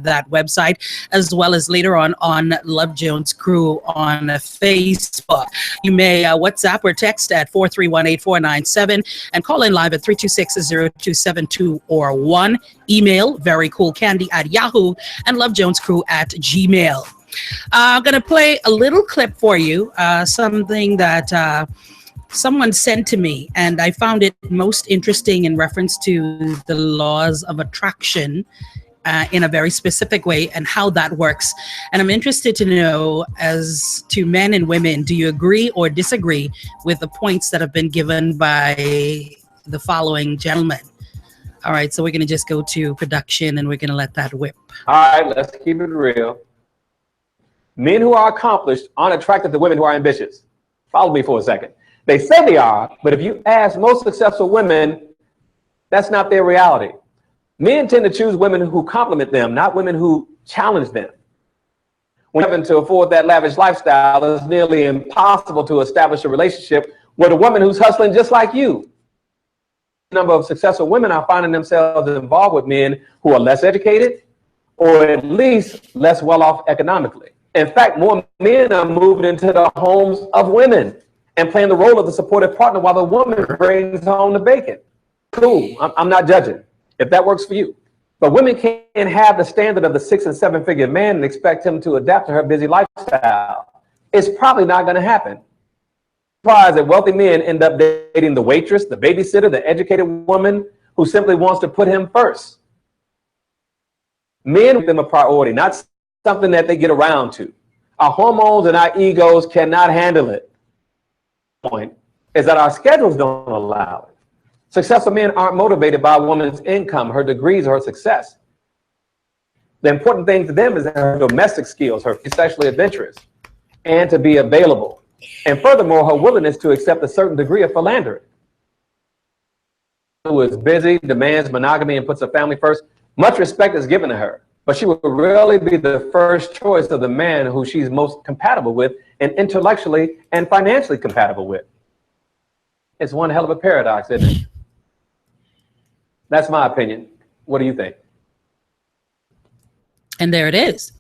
that website, as well as later on Love Jones Crew on Facebook. You may WhatsApp or text at 431-8497 and call in live at 326-0272 or 1. Email verycoolcandy@yahoo and Love Jones Crew at gmail. I'm going to play a little clip for you, something that someone sent to me, and I found it most interesting in reference to the laws of attraction in a very specific way and how that works. And I'm interested to know, as to men and women, do you agree or disagree with the points that have been given by the following gentlemen? All right, so we're going to just go to production and we're going to let that whip. All right, let's keep it real. Men who are accomplished aren't attracted to women who are ambitious. Follow me for a second. They say they are, but if you ask most successful women, that's not their reality. Men tend to choose women who compliment them, not women who challenge them. When having to afford that lavish lifestyle, it's nearly impossible to establish a relationship with a woman who's hustling just like you. A number of successful women are finding themselves involved with men who are less educated or at least less well-off economically. In fact, more men are moving into the homes of women and playing the role of the supportive partner while the woman brings home the bacon. Cool, I'm not judging if that works for you. But women can't have the standard of the 6- and 7-figure man and expect him to adapt to her busy lifestyle. It's probably not going to happen. Surprised that wealthy men end up dating the waitress, the babysitter, the educated woman who simply wants to put him first. Men make them a priority, not something that they get around to. Our hormones and our egos cannot handle it. Point is that our schedules don't allow it. Successful men aren't motivated by a woman's income, her degrees, or her success. The important thing to them is her domestic skills, her sexually adventurous, and to be available. And furthermore, her willingness to accept a certain degree of philandering. Who is busy, demands monogamy, and puts her family first, much respect is given to her. But she will rarely be the first choice of the man who she's most compatible with and intellectually and financially compatible with. It's one hell of a paradox, isn't it? That's my opinion. What do you think? And there it is.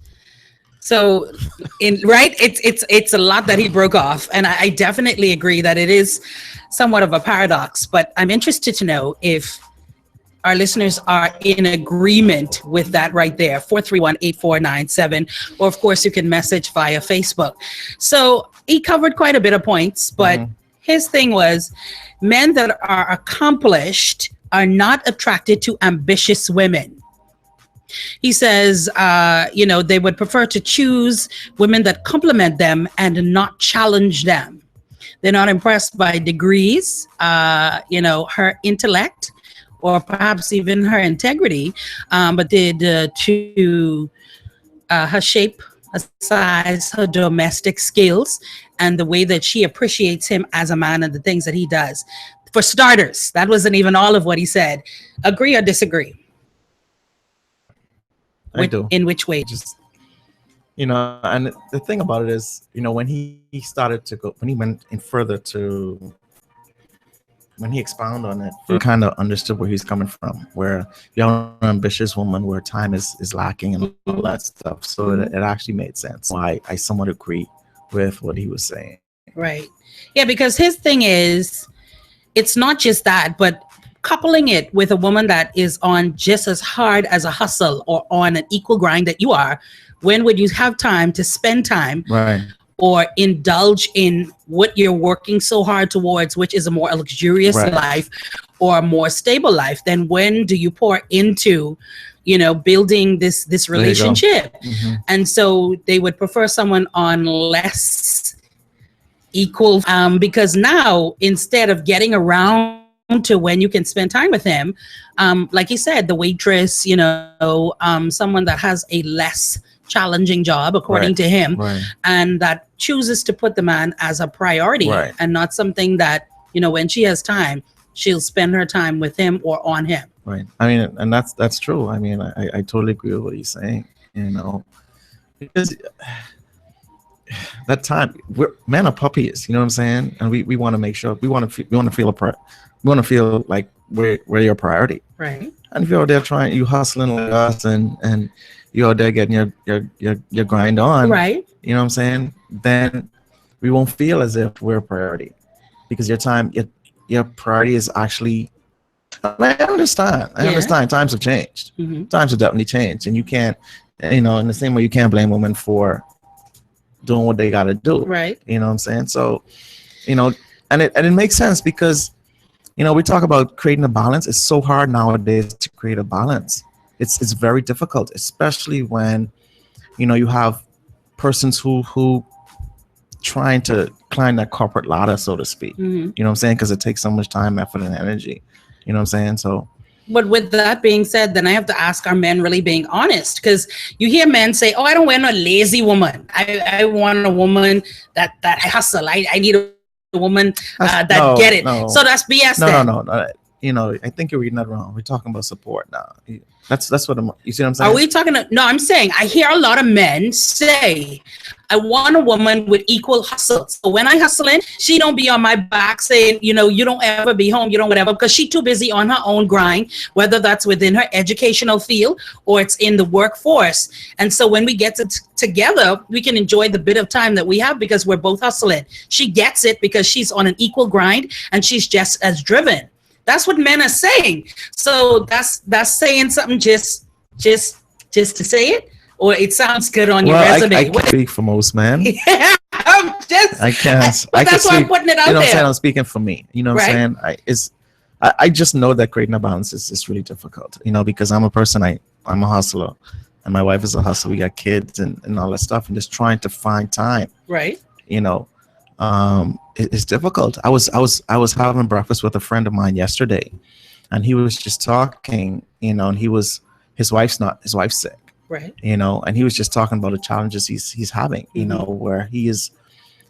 So, it's a lot that he broke off, and I definitely agree that it is somewhat of a paradox. But I'm interested to know if our listeners are in agreement with that right there. 431-8497, or of course you can message via Facebook. So he covered quite a bit of points, but his thing was men that are accomplished are not attracted to ambitious women. He says, they would prefer to choose women that compliment them and not challenge them. They're not impressed by degrees, her intellect, or perhaps even her integrity, but to her shape, her size, her domestic skills, and the way that she appreciates him as a man and the things that he does. For starters, that wasn't even all of what he said. Agree or disagree? I do. In which way? Just, and the thing about it is, when he started to go, when he went in further to, when he expounded on it, I kind of understood where he's coming from, where you're an ambitious woman, where time is lacking and all that stuff. So it actually made sense. Why I somewhat agree with what he was saying. Right. Yeah, because his thing is, it's not just that, but coupling it with a woman that is on just as hard as a hustle or on an equal grind that you are. When would you have time to spend time? Right. Or indulge in what you're working so hard towards, which is a more luxurious life or a more stable life? Then when do you pour into, building this relationship? And so they would prefer someone on less equal, because now instead of getting around to when you can spend time with him, like he said, the waitress, someone that has a less challenging job according to him, and that chooses to put the man as a priority and not something that, when she has time, she'll spend her time with him or on him. Right. I mean, and that's true. I mean, I totally agree with what he's saying, because that time, men are puppies, you know what I'm saying? And we want to make sure we want to feel like we're your priority. Right. And if you're out there you hustling like us, and you're out there getting your grind on, Right. you know what I'm saying? Then we won't feel as if we're a priority, because your priority is actually. I understand. I Yeah. understand. Times have changed. Mhm. Times have definitely changed, and you can't, in the same way you can't blame women for doing what they got to do. Right. You know what I'm saying? So, and it makes sense, because, we talk about creating a balance. It's so hard nowadays to create a balance. It's very difficult, especially when, you have persons who trying to climb that corporate ladder, so to speak. Mhm. You know what I'm saying? Because it takes so much time, effort, and energy. You know what I'm saying? So, But with that being said, then I have to ask, are men really being honest? Because you hear men say, "Oh, I don't want a lazy woman. I want a woman that hustle. I need a woman that get it." no. So that's BS. No, then. no. I think you're reading that wrong. We're talking about support now. That's what you see what I'm saying? Are we talking? No, I'm saying I hear a lot of men say, "I want a woman with equal hustle. So when I hustling, she don't be on my back saying, you don't ever be home, you don't whatever, because she too busy on her own grind, whether that's within her educational field or it's in the workforce. And so when we get together, we can enjoy the bit of time that we have because we're both hustling. She gets it because she's on an equal grind and she's just as driven." That's what men are saying. So that's saying something just to say it, or it sounds good on your resume. I can't speak for most men. Yeah, I can't. But that's why I'm putting it out You know what I'm there. saying? I'm speaking for me. You know what I'm saying? I just know that creating a balance is really difficult. Because I'm a person. I'm a hustler, and my wife is a hustler. We got kids and all that stuff, and just trying to find time. Right. It's difficult. I was having breakfast with a friend of mine yesterday, and he was just talking, and his wife's sick, Right. And he was just talking about the challenges he's having, where he is,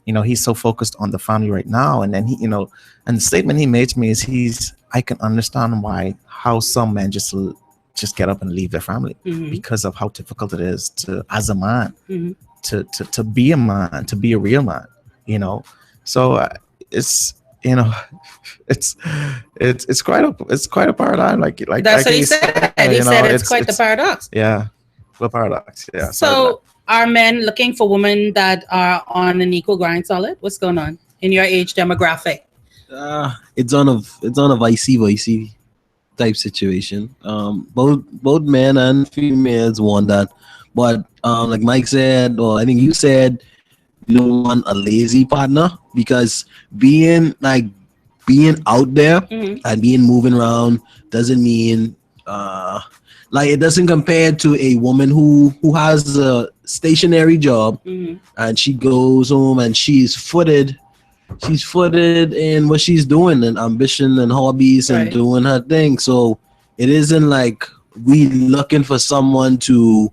he's so focused on the family right now, and then he, and the statement he made to me is I can understand how some men just get up and leave their family because of how difficult it is to, as a man, to be a man, to be a real man. So it's it's quite a paradigm, like That's what he said. He said it's quite the paradox. Yeah, the paradox. Yeah. So are men looking for women that are on an equal grind, solid? What's going on in your age demographic? It's on a vice versa type situation. Both men and females want that, but like Mike said, or I think you said, you don't want a lazy partner, because being out there and being moving around doesn't mean it doesn't compare to a woman who has a stationary job and she goes home and she's footed in what she's doing and ambition and hobbies and doing her thing. So it isn't like we looking for someone to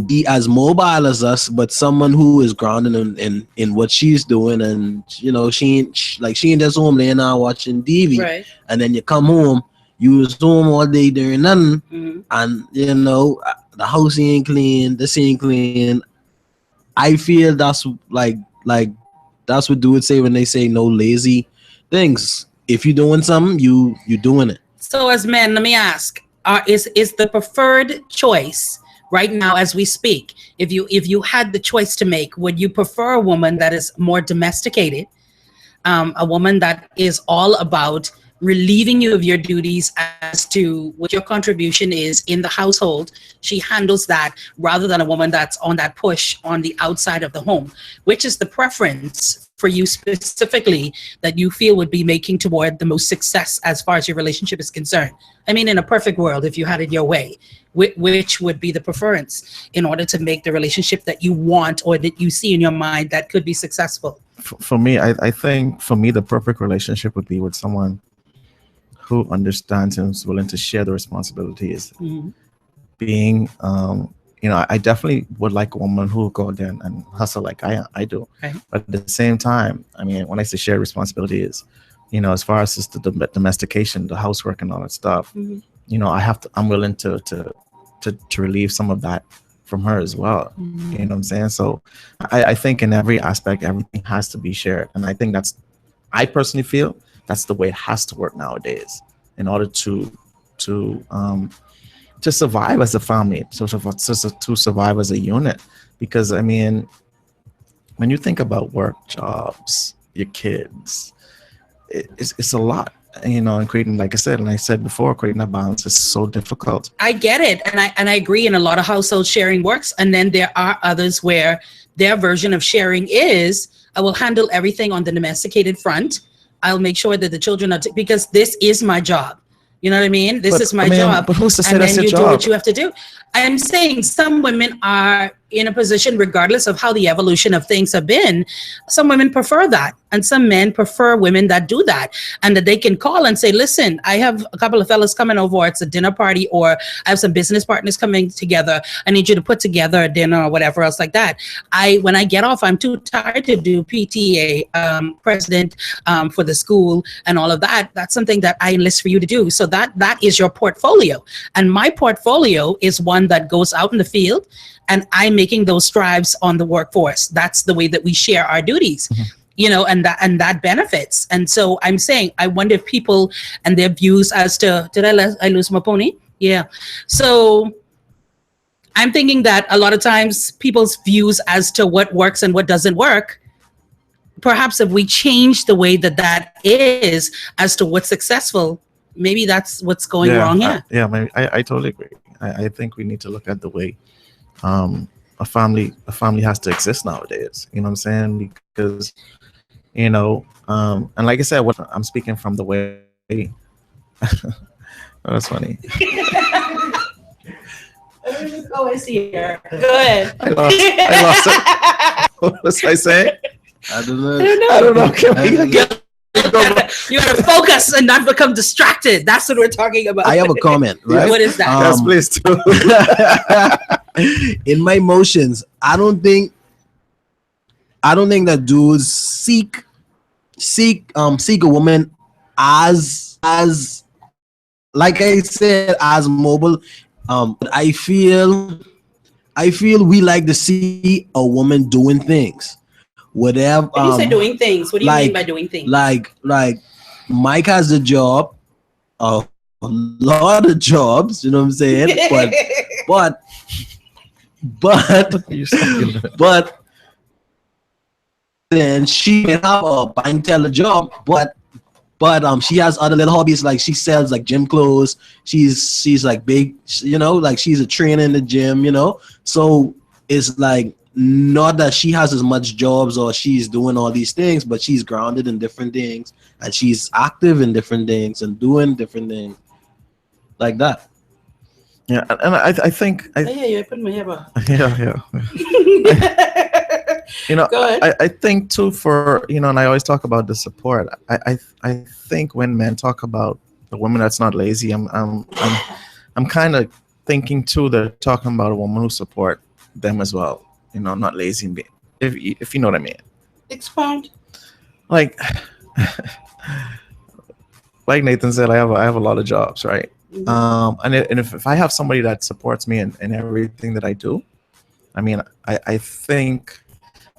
be as mobile as us, but someone who is grounded in what she's doing, and she ain't just home laying out watching TV, and then you come home, you was home all day doing nothing, and the house ain't clean, this ain't clean. I feel that's like that's what dudes say when they say no lazy things. If you're doing something, you doing it. So as men, let me ask: is the preferred choice right now as we speak, if you had the choice to make, would you prefer a woman that is more domesticated, a woman that is all about relieving you of your duties as to what your contribution is in the household? She handles that, rather than a woman that's on that push on the outside of the home. Which is the preference for you specifically that you feel would be making toward the most success as far as your relationship is concerned? I mean, in a perfect world, if you had it your way, which would be the preference in order to make the relationship that you want or that you see in your mind that could be successful? For me, I think for me, the perfect relationship would be with someone who understands and is willing to share the responsibilities. Being, I definitely would like a woman who will go out there and hustle like I do. But at the same time, I mean, when I say share responsibility is, as far as just the domestication, the housework and all that stuff, I'm willing to relieve some of that from her as well. You know what I'm saying? So I think in every aspect, everything has to be shared. And I think I personally feel that's the way it has to work nowadays in order to survive as a family, to survive as a unit. Because I mean, when you think about work, jobs, your kids, it's a lot, you know, and creating, like I said, and I said before, creating that balance is so difficult. I get it, and I agree. In a lot of households, sharing works, and then there are others where their version of sharing is, I will handle everything on the domesticated front. I'll make sure that the children are because this is my job. You know what I mean? This is my job. But who's to say and that's then your you job? do what you have to do. I'm saying some women are in a position, regardless of how the evolution of things have been, some women prefer that. And some men prefer women that do that. And that they can call and say, listen, I have a couple of fellas coming over, or it's a dinner party, or I have some business partners coming together. I need you to put together a dinner or whatever else like that. When I get off, I'm too tired to do PTA, president for the school and all of that. That's something that I enlist for you to do. So that is your portfolio. And my portfolio is one that goes out in the field, and I'm making those strides on the workforce. That's the way that we share our duties. You know, and that benefits. And so I'm saying, I wonder if people and their views as to, did I lose my pony? Yeah. So I'm thinking that a lot of times people's views as to what works and what doesn't work, perhaps if we change the way that is as to what's successful, maybe that's what's going wrong here. Maybe, I totally agree. I think we need to look at the way a family has to exist nowadays. You know what I'm saying? Because, you know, and like I said, what I'm speaking from the way. Oh, that's funny. Oh, I see her. Go ahead. I lost it. What was I saying? I don't know. I don't know. Can we get You gotta focus and not become distracted. That's what we're talking about. I have a comment, right? What is that? yes, please do. In my emotions, I don't think that dudes seek a woman as like I said, as mobile. But I feel we like to see a woman doing things. Whatever. When you say doing things, what do you mean by doing things? Like Mike has a job, a lot of jobs, you know what I'm saying? But then she may have a bank teller job, but she has other little hobbies, like she sells like gym clothes. She's like big, you know, like she's a trainer in the gym, you know. So it's like not that she has as much jobs or she's doing all these things, but she's grounded in different things and she's active in different things and doing different things like that. Yeah, and I think I put my hair up. yeah. You know, Go ahead. I think too, for, you know, and I always talk about the support. I think when men talk about the woman that's not lazy, I'm kind of thinking too, they're talking about a woman who support them as well. You know, not lazy, if you know what I mean. Expound. Like Nathan said, I have a lot of jobs, right? Mm-hmm. And if I have somebody that supports me in everything that I do, I mean, I think,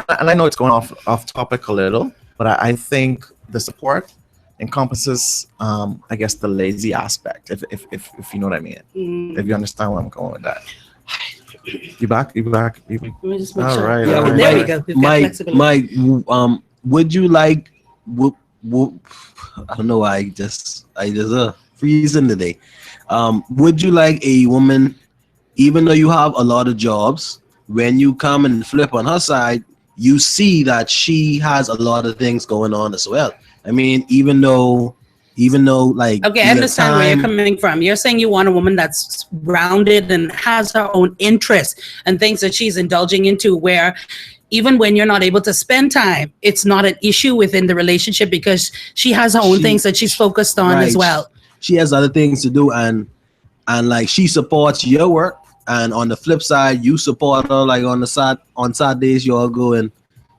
and I know it's going off topic a little, but I think the support encompasses, I guess, the lazy aspect, if you know what I mean. Mm. If you understand where I'm going with that. You back? Let me just make All sure. right, Yeah, all right. there we go. We've got flexibility. Mike, would you like? I don't know why I just freezing today. Would you like a woman, even though you have a lot of jobs, when you come and flip on her side, you see that she has a lot of things going on as well? I mean, even though like, Okay, I understand where you're coming from. You're saying you want a woman that's rounded and has her own interests and things that she's indulging into, where even when you're not able to spend time, it's not an issue within the relationship because she has her own things that she's focused on as well. She has other things to do, and like she supports your work, and on the flip side, you support her. Like on Saturdays, you all go and,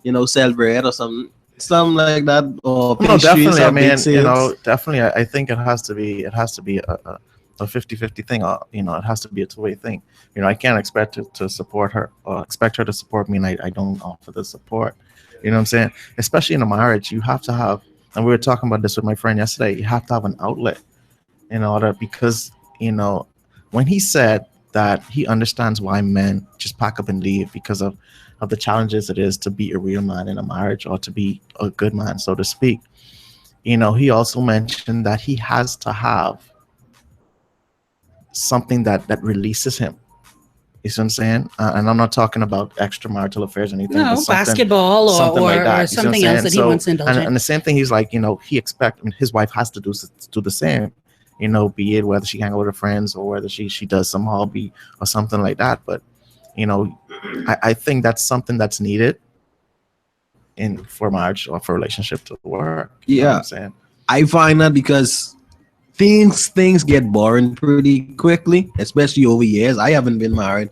you know, sell bread or something like that. Or No, definitely. I mean, you know, definitely. I think it has to be a 50-50 thing. You know, it has to be a two-way thing. You know, I can't expect to support her or expect her to support me, and I don't offer the support. You know what I'm saying? Especially in a marriage, you have to have, and we were talking about this with my friend yesterday, you have to have an outlet in order, because, you know, when he said that he understands why men just pack up and leave because of the challenges it is to be a real man in a marriage, or to be a good man, so to speak. You know, he also mentioned that he has to have something that releases him. You see what I'm saying? And I'm not talking about extramarital affairs or anything. No, but something- basketball something like that. or You see what I'm something else saying? that he So- wants to indulge in. and the same thing, he's like, you know, I mean, his wife has to do the same, you know, be it whether she hang out with her friends or whether she does some hobby or something like that. But, you know, I think that's something that's needed for marriage or for relationship to work. You know what I'm saying? I find that because things get boring pretty quickly, especially over years. I haven't been married.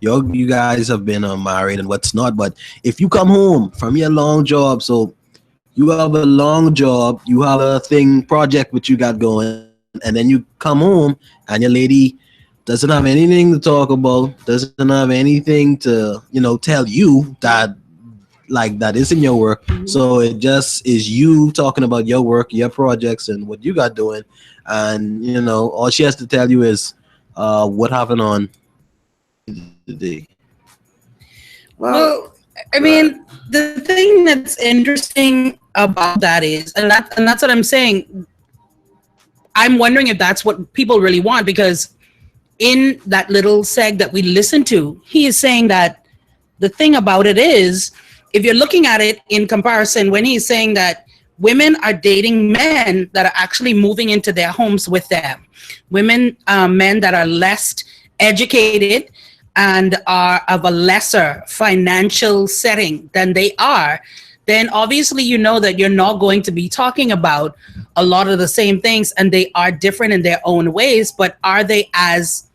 You guys have been married and what's not. But if you come home from your long job, so you have a long job, you have a project which you got going, and then you come home and your lady doesn't have anything to talk about, doesn't have anything to, you know, tell you that isn't your work. So it just is you talking about your work, your projects, and what you got doing. And, you know, all she has to tell you is what happened on the day. Well, I mean, the thing that's interesting about that is, and that's what I'm saying. I'm wondering if that's what people really want, because in that little seg that we listened to, he is saying that the thing about it is, if you're looking at it in comparison, when he's saying that women are dating men that are actually moving into their homes with them, men that are less educated and are of a lesser financial setting than they are, then obviously you know that you're not going to be talking about a lot of the same things, and they are different in their own ways, but are they as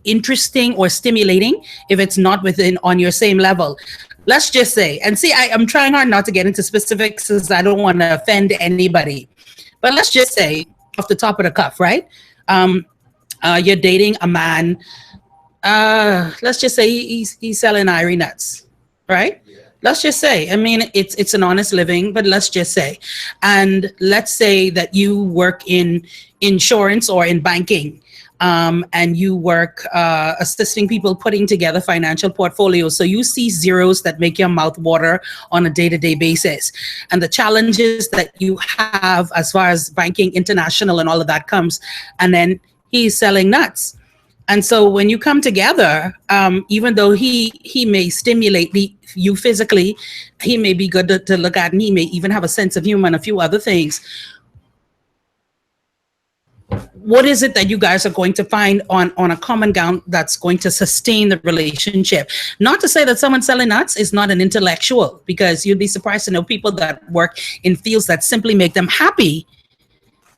interesting or stimulating if it's not on your same level? Let's just say, and see, I'm trying hard not to get into specifics because I don't want to offend anybody, but let's just say off the top of the cuff, right? You're dating a man, let's just say he's selling irie nuts, right? Let's just say, I mean, it's an honest living, but let's just say, and let's say that you work in insurance or in banking, and you work assisting people putting together financial portfolios. So you see zeros that make your mouth water on a day-to-day basis. And the challenges that you have as far as banking international and all of that comes, and then he's selling nuts. And so when you come together, even though he may stimulate you physically, he may be good to look at, and he may even have a sense of humor and a few other things. What is it that you guys are going to find on a common ground that's going to sustain the relationship? Not to say that someone selling nuts is not an intellectual, because you'd be surprised to know people that work in fields that simply make them happy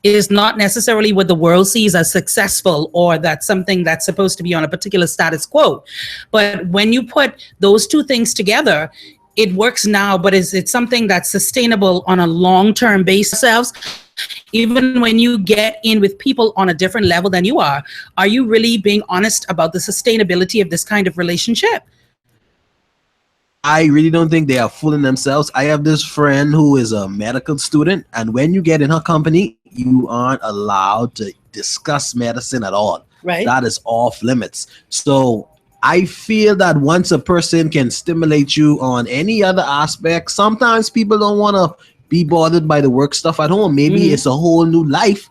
is not necessarily what the world sees as successful, or that's something that's supposed to be on a particular status quo. But when you put those two things together, it works now, but is it something that's sustainable on a long-term basis? Even when you get in with people on a different level than you are you really being honest about the sustainability of this kind of relationship? I really don't think they are fooling themselves. I have this friend who is a medical student, and when you get in her company, you aren't allowed to discuss medicine at all. Right. That is off limits. So I feel that once a person can stimulate you on any other aspect, sometimes people don't want to be bothered by the work stuff at home. Maybe it's a whole new life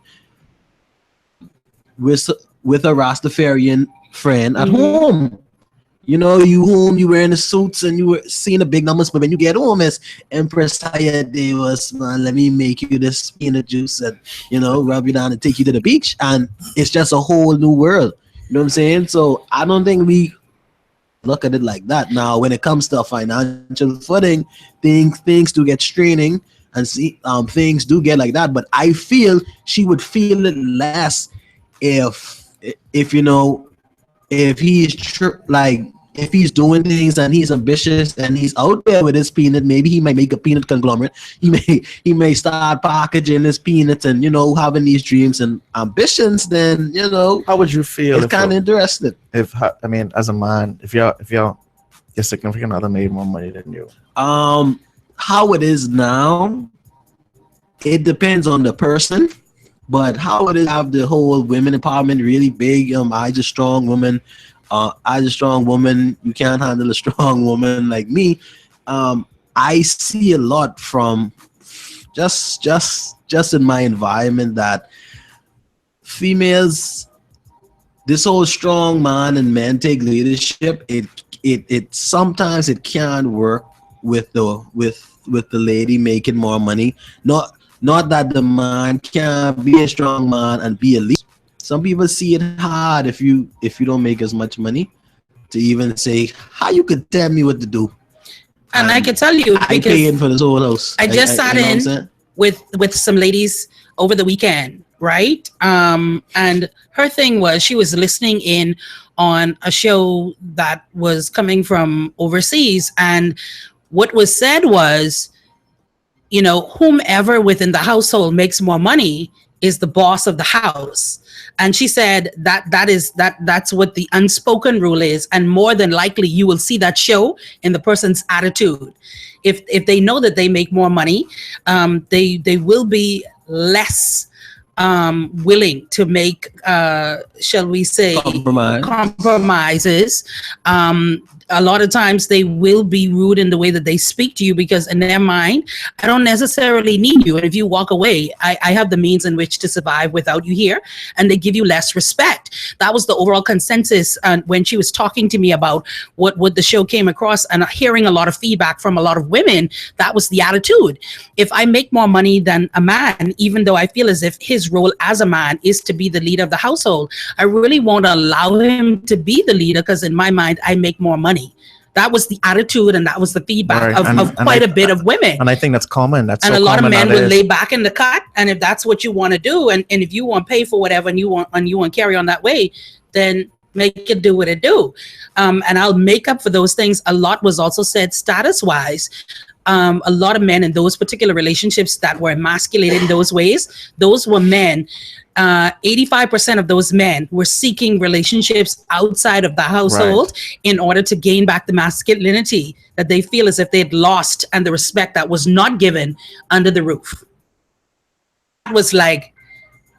with a Rastafarian friend at home. You know, you wearing the suits and you were seeing the big numbers, but when you get home, it's Empress tired day was, man, let me make you this peanut juice and, you know, rub you down and take you to the beach. And it's just a whole new world. You know what I'm saying? So I don't think we look at it like that. Now, when it comes to financial footing, things do get straining, and see things do get like that. But I feel she would feel it less if you know, if he's like if he's doing things and he's ambitious and he's out there with his peanut, maybe he might make a peanut conglomerate. He may start packaging his peanuts and having these dreams and ambitions. Then How would you feel it's kind of interesting. if I mean, as a man, if your significant other made more money than you? How it is now, it depends on the person. But how it is, have the whole women empowerment really big. I's a strong woman. I's a strong woman. You can't handle a strong woman like me. I see a lot from just in my environment that females, this whole strong man and men take leadership. It sometimes it can't work with the lady making more money. Not that the man can't be a strong man and be a leader. Some people see it hard if you don't make as much money to even say how you could tell me what to do. And I can tell you, I pay in for this whole house. I just sat in with some ladies over the weekend, right? And her thing was she was listening in on a show that was coming from overseas, and what was said was, whomever within the household makes more money is the boss of the house. And she said that's what the unspoken rule is. And more than likely you will see that show in the person's attitude. If they know that they make more money, they will be less willing to make, shall we say, compromises. A lot of times they will be rude in the way that they speak to you, because in their mind, I don't necessarily need you. And if you walk away, I have the means in which to survive without you here. And they give you less respect. That was the overall consensus when she was talking to me about what the show came across, and hearing a lot of feedback from a lot of women. That was the attitude. If I make more money than a man, even though I feel as if his role as a man is to be the leader of the household, I really won't allow him to be the leader, because in my mind, I make more money. That was the attitude, and that was the feedback of quite a bit of women. And I think that's common. And a lot of men will lay back in the cut, and if that's what you want to do, and if you want to pay for whatever, and you want to carry on that way, then make it do what it do. And I'll make up for those things. A lot was also said status-wise. A lot of men in those particular relationships that were emasculated in those ways, those were men. 85% of those men were seeking relationships outside of the household in order to gain back the masculinity that they feel as if they'd lost, and the respect that was not given under the roof. It was like,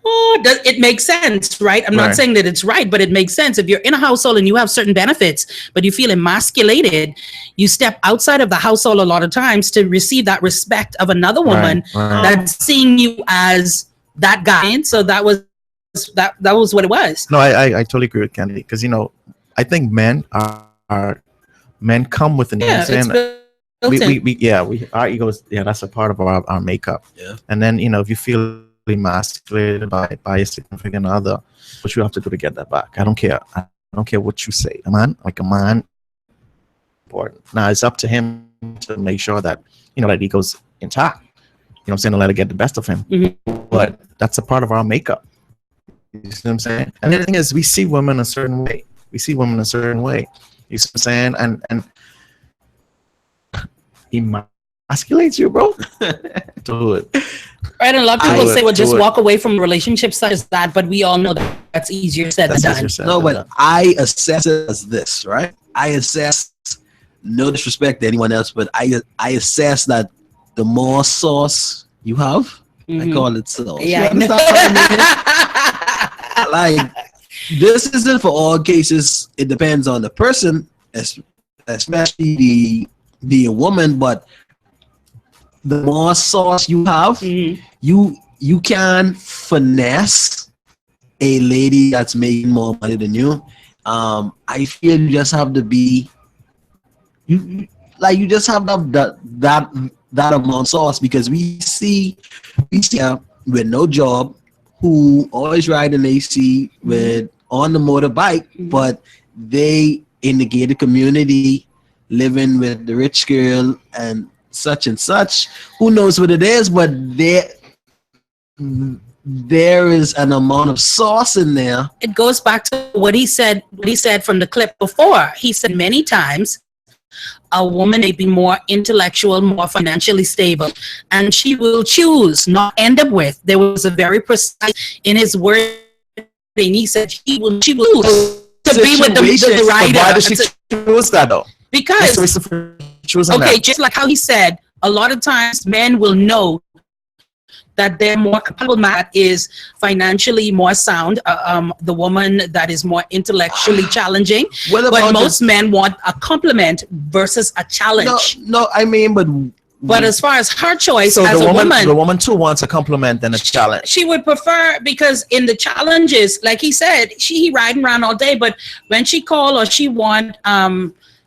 it makes sense, right? I'm not saying that it's right, but it makes sense. If you're in a household and you have certain benefits, but you feel emasculated, you step outside of the household a lot of times to receive that respect of another woman that's seeing you as that guy. And so that was what it was. No, I totally agree with Candy, because I think men come with an our egos, that's a part of our makeup. And then if you feel emasculated by a significant other, what you have to do to get that back. I don't care what you say. A man important. Now it's up to him to make sure that that ego's intact. I'm saying, to let it get the best of him. But that's a part of our makeup. You see what I'm saying? And the thing is, we see women a certain way. You see what I'm saying? And emasculates you, bro. Do it. Right, and a lot of people say, well, just walk away from relationships such as that, but we all know that that's easier said than done. No, but I assess it as this, right? I assess, no disrespect to anyone else, but I assess that the more sauce you have, I call it sauce. Yeah, like, this isn't for all cases. It depends on the person, especially the woman. But the more sauce you have, you can finesse a lady that's making more money than you. I feel you just have to be you just have that amount of sauce, because we see with no job, who always ride an AC with on the motorbike, but they in the gated community living with the rich girl and such, who knows what it is, but there is an amount of sauce in there. It goes back to what he said from the clip before. He said many times a woman may be more intellectual, more financially stable, and she will choose, not end up with. There was a very precise in his wording. He said she will choose to be with the But writer. why does she choose that though? Because, What's the reason for choosing okay, that? just like how he said, a lot of times men will know that they're more compatible that is financially more sound, the woman that is more intellectually challenging. What But about most men want a compliment versus a challenge. no, I mean, But as far as her choice So as the a woman, woman, the woman too wants a compliment and a challenge. she would prefer, because in the challenges, like he said, he riding around all day, but when she call or she want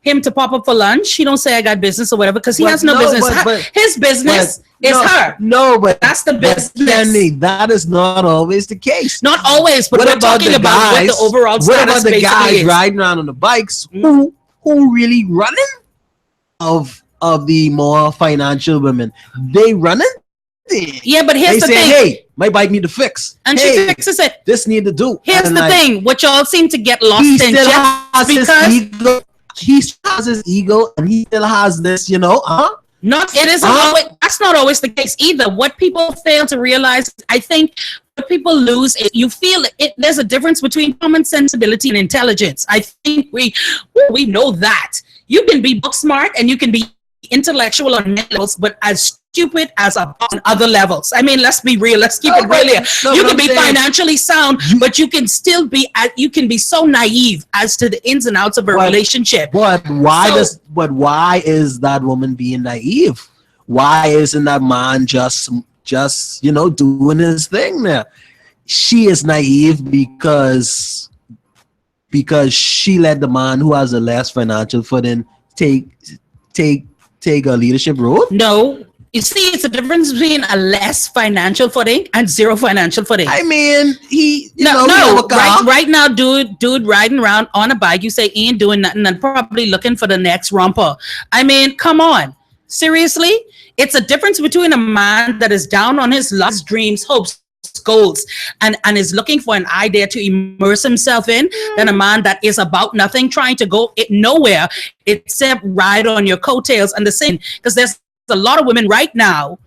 him to pop up for lunch, she don't say I got business or whatever, because he But has no no, business. but- His business is no, her. No, but That's the but business. Kenny, that is not always the case. Not always, but we're talking about what the overall what status about the basically guys is. riding around on the bikes who really running of the more financial women? They running. Yeah, but here's They the say, thing. hey, my bike need to fix. And hey, she fixes it. this need to do. Here's And the like, thing. What y'all seem to get lost he in still just has his because ego. He has his ego, and he still has this, not it isn't always, that's not always the case either. What people fail to realize, I think what people lose is you feel it, there's a difference between common sensibility and intelligence. I think we know that. You can be book smart and you can be intellectual on many levels, but as stupid as on other levels. I mean, let's be real. Let's keep it real here. You can be financially sound, but you can still be so naive as to the ins and outs of a relationship. But why is that woman being naive? Why isn't that man just doing his thing there? She is naive because she let the man who has a less financial footing take a leadership role. No, you see, it's a difference between a less financial footing and zero financial footing. I mean, right now, dude riding around on a bike, you say he ain't doing nothing and probably looking for the next romper. I mean, come on. Seriously? It's a difference between a man that is down on his luck, dreams, hopes, goals, and is looking for an idea to immerse himself in, than a man that is about nothing, trying to go nowhere except ride on your coattails. And the same, because there's a lot of women right now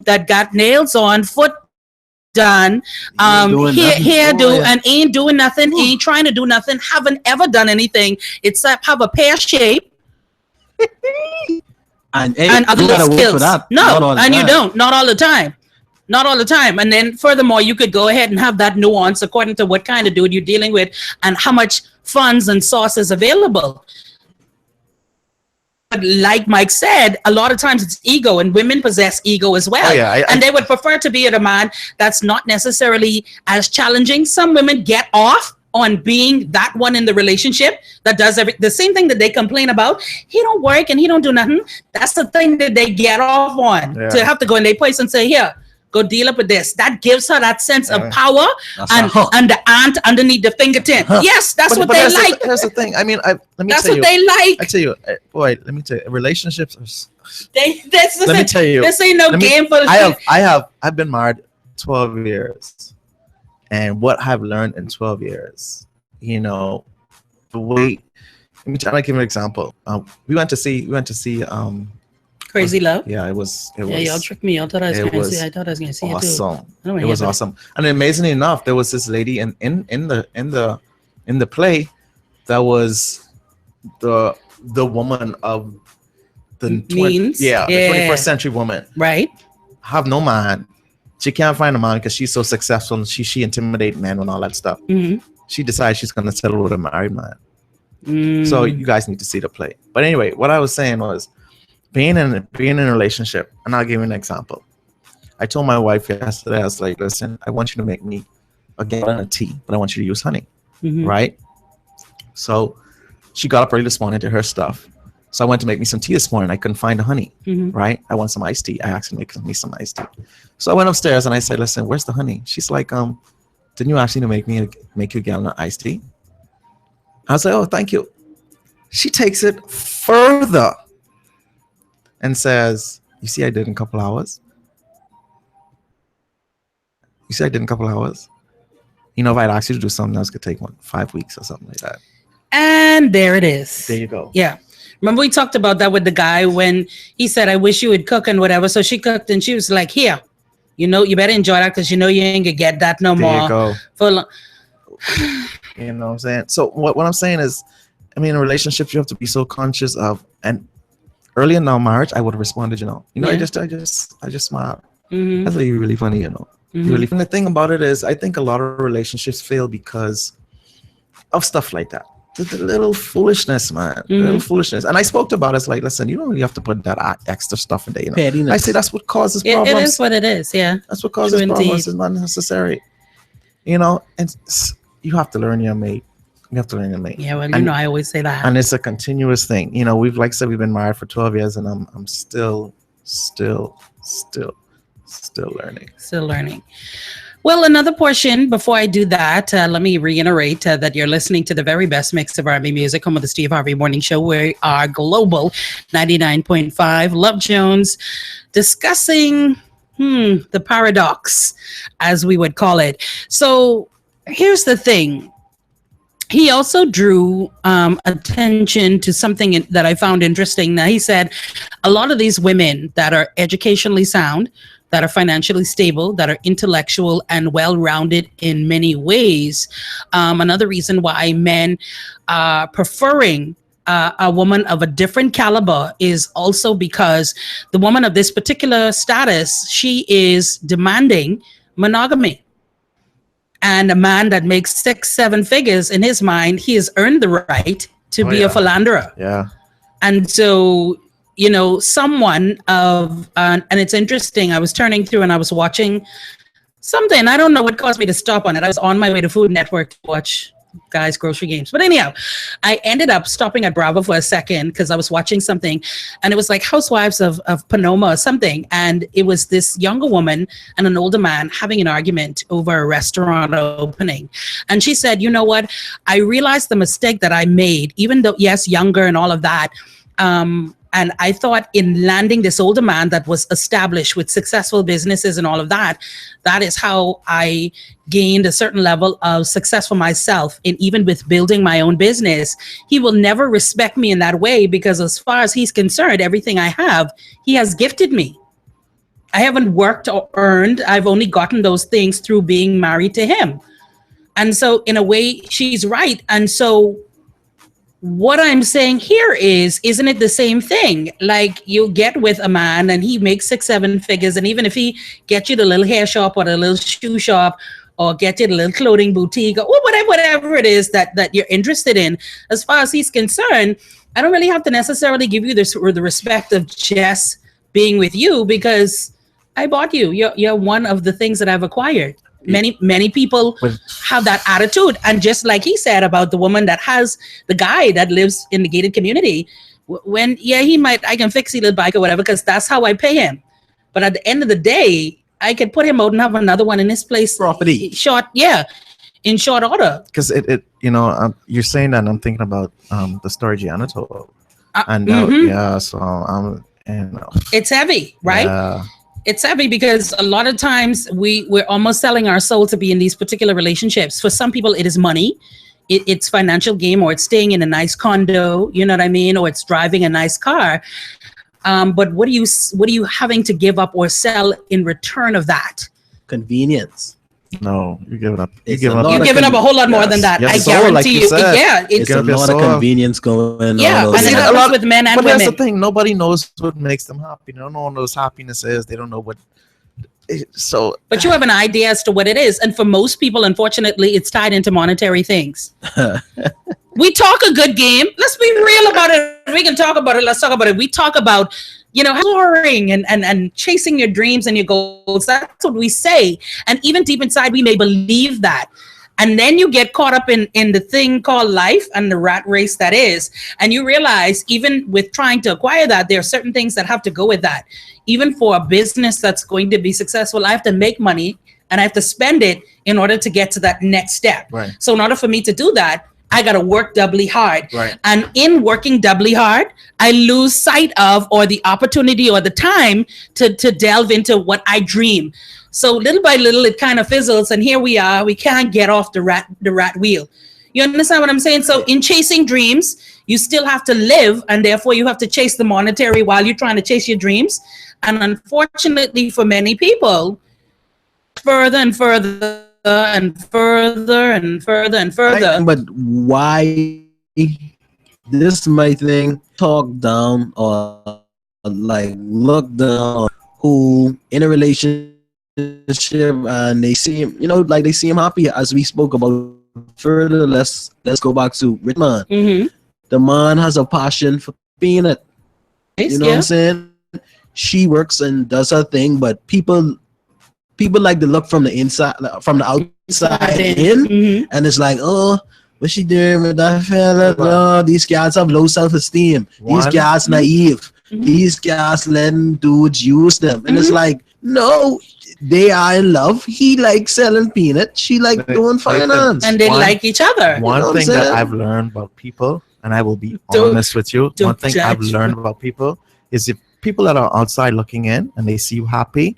that got nails on, foot done, hairdo, and ain't doing nothing, ain't trying to do nothing, haven't ever done anything except have a pear shape and other skills. No, and you don't. Not all the time. Not all the time. And then furthermore, you could go ahead and have that nuance according to what kind of dude you're dealing with and how much funds and sauce is available. But like Mike said, a lot of times it's ego, and women possess ego as well. Oh, yeah, and they would prefer to be with a man that's not necessarily as challenging. Some women get off on being that one in the relationship that does the same thing that they complain about. He don't work and he don't do nothing. That's the thing that they get off on, to have to go in their place and say, here, go deal up with this. That gives her that sense of power and the ant underneath the fingertip. Yes, that's what they like. That's the thing. I mean, that's what they like. I tell you, boy, let me tell you, relationships are. Let me tell you, this ain't no game for the. I've been married 12 years, and what I've learned in 12 years, the way. Let me give you an example. We went to see. Crazy Love. Yeah, it was. Yeah, y'all tricked me. I thought I was going to see. I thought I was going to see awesome. It too. It was awesome. And amazingly enough, there was this lady in the play that was the woman of the the 21st century woman. Right. Have no man. She can't find a man because she's so successful and she intimidate men and all that stuff. Mm-hmm. She decides she's going to settle with a married man. So you guys need to see the play. But anyway, what I was saying was, being in a relationship, and I'll give you an example. I told my wife yesterday, I was like, listen, I want you to make me a gallon of tea, but I want you to use honey, right? So she got up early this morning, did her stuff. So I went to make me some tea this morning. I couldn't find the honey, right? I want some iced tea. I asked her to make me some iced tea. So I went upstairs and I said, listen, where's the honey? She's like, didn't you ask me to make you a gallon of iced tea? I was like, oh, thank you. She takes it further and says, you see, I did in a couple hours. You see, I did in a couple hours. You know, if I'd asked you to do something else, it could take 5 weeks or something like that. And there it is. There you go. Yeah. Remember we talked about that with the guy when he said, I wish you would cook and whatever. So she cooked and she was like, here, you know, you better enjoy that because you know you ain't gonna get that no There more. you go. For long. You know what I'm saying? So what I'm saying is, I mean, in relationships, you have to be so conscious of, and early in our marriage, I would have responded, Yeah. I just smiled. Mhm. That's really, really funny, Mhm. Really. And the thing about it is, I think a lot of relationships fail because of stuff like that. The little foolishness, man. The little foolishness. And I spoke about it. It's like, listen, you don't really have to put that extra stuff in there. Pettiness. I say that's what causes It problems. is what it is. Yeah. That's what causes True problems. indeed. It's not necessary. And you have to learn your mate. You have to learn your mate. Yeah. Well, you And- know, I always say that. And it's a continuous thing. We've, like I said, we've been married for 12 years, and I'm still learning. Still learning. Well, another portion before I do that, let me reiterate that you're listening to the very best mix of R&B music, home of the Steve Harvey Morning Show. We are global 99.5. Love Jones discussing the paradox, as we would call it. So here's the thing. He also drew attention to something that I found interesting. Now, he said a lot of these women that are educationally sound, that are financially stable, that are intellectual and well-rounded in many ways. Another reason why men are preferring a woman of a different caliber is also because the woman of this particular status, she is demanding monogamy. And a man that makes 6-7 figures, in his mind, he has earned the right to be a philanderer. Yeah. And so, someone of, and it's interesting, I was turning through and I was watching something. I don't know what caused me to stop on it. I was on my way to Food Network to watch Guys Grocery Games. But anyhow, I ended up stopping at Bravo for a second because I was watching something, and it was like Housewives of Panama or something. And it was this younger woman and an older man having an argument over a restaurant opening. And she said, you know what? I realized the mistake that I made, even though, yes, younger and all of that. And I thought in landing this older man that was established with successful businesses and all of that, that is how I gained a certain level of success for myself. And even with building my own business, he will never respect me in that way because as far as he's concerned, everything I have, he has gifted me. I haven't worked or earned. I've only gotten those things through being married to him. And so in a way, she's right. And so what I'm saying here is, isn't it the same thing? Like you get with a man and he makes 6-7 figures. And even if he gets you the little hair shop or the little shoe shop or get you the little clothing boutique or whatever it is that you're interested in, as far as he's concerned, I don't really have to necessarily give you this or the respect of just being with you because I bought you. You're one of the things that I've acquired. Many people have that attitude. And just like he said about the woman that has the guy that lives in the gated community, I can fix his little bike or whatever, because that's how I pay him. But at the end of the day, I could put him out and have another one in his place. Property. In short order. Because you're saying that and I'm thinking about the story Gianna told. It's heavy, right? Yeah. It's heavy because a lot of times we're almost selling our soul to be in these particular relationships. For some people, it is money. It's financial gain, or it's staying in a nice condo, you know what I mean? Or it's driving a nice car. But what are you having to give up or sell in return of that? Convenience. No, you're giving up. It's You're giving up a whole lot more than that. Yes, I soul, like guarantee you you. said. Yeah, It's a lot of convenience going Yeah, on. and it happens with men and but women. that's the thing. Nobody knows what makes them happy. They don't know what those happiness is. They don't know what. But you have an idea as to what it is. And for most people, unfortunately, it's tied into monetary things. We talk a good game. Let's be real about it. We can talk about it. Let's talk about it. We talk about, soaring and chasing your dreams and your goals. That's what we say. And even deep inside, we may believe that. And then you get caught up in the thing called life and the rat race that is. And you realize even with trying to acquire that, there are certain things that have to go with that. Even for a business that's going to be successful, I have to make money and I have to spend it in order to get to that next step. Right. So in order for me to do that, I got to work doubly hard. Right. And in working doubly hard, I lose sight of or the opportunity or the time to delve into what I dream. So little by little, it kind of fizzles. And here we are. We can't get off the rat wheel. You understand what I'm saying? So in chasing dreams, you still have to live. And therefore, you have to chase the monetary while you're trying to chase your dreams. And unfortunately, for many people, further and further and further and further and further. But why this my thing talk down or like look down who in a relationship and they seem, like they seem happy, as we spoke about further. Let's go back to Richmond. Mm-hmm. The man has a passion for peanut. You know what I'm saying? She works and does her thing, but people like to look from the inside, from the outside in, Mm-hmm. and it's like, oh, what's she doing with that fella? Oh, these guys have low self-esteem. These One. guys naive. Mhm. These guys letting dudes use them, and it's like, no, they are in love. He likes selling peanut. She like doing finance. And they One- like each other. One You know what thing I'm that saying? I've learned about people, and I will be Don't- honest with you, don't one thing I've judge. learned about people is if people that are outside looking in and they see you happy,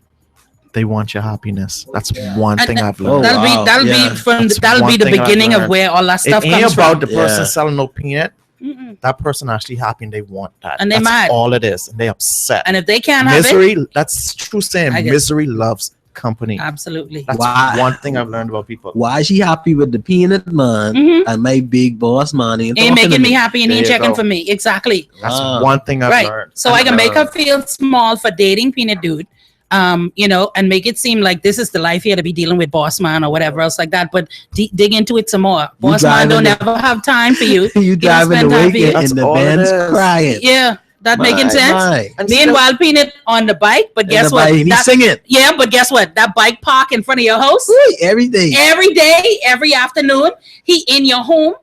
they want your happiness. That's one And- thing and- I've learned. That'll wow. be Yeah. That's that'll one be the thing I've beginning of learned. where all that stuff It ain't comes about from. the person Yeah. selling no peanut. Mm-mm. That person actually happy and they want that. And they That's mad. all it is. And they upset. And if they can't have it, Misery, that's true saying. I get- Misery loves company. absolutely. That's Why? one thing I've learned about people. Why is she happy with the peanut man Mhm. and my big boss man ain't Ain't talking to making me happy and he There ain't you checking go. for me. Exactly. That's Wow. one thing I've Right. learned. So I can make her feel small for dating Peanut Dude, and make it seem like this is the life here to be dealing with boss man or whatever else like that. But dig into it some more. Boss man don't driving ever have time for you. you driving spend the time for you. weekend That's in the all it Benz is. crying. Yeah, that making My, sense. my. And see, Meanwhile, Peanut on the bike, but And guess the what? bike, and he That- singing yeah, but guess what? That bike park in front of your house every day. every day, every afternoon. He in your home,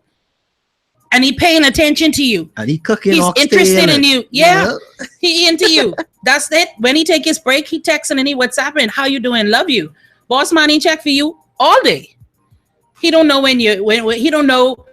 and he paying attention to you. And he cooking He's oxtail interested in and- you. Yeah. He into you. That's it. When he take his break, he texting and he WhatsApping. How you doing? Love you. Boss man, he check for you all day. He don't know when he don't know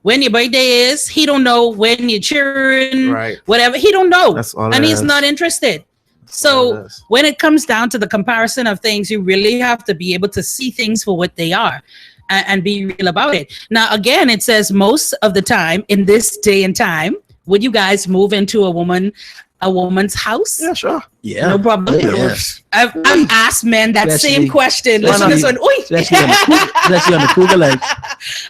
when your birthday is. He don't know when you're cheering. Right. Whatever. He don't know. That's all And it he's is. not interested. all So it is. when it comes down to the comparison of things, you really have to be able to see things for what they are and be real about it. Now, again, it says most of the time in this day and time, would you guys move into a woman's house? Yeah, sure. Yeah. No problem. Yeah. I've asked men that Especially- same question. Listen to this one. Especially on the Cougar lights.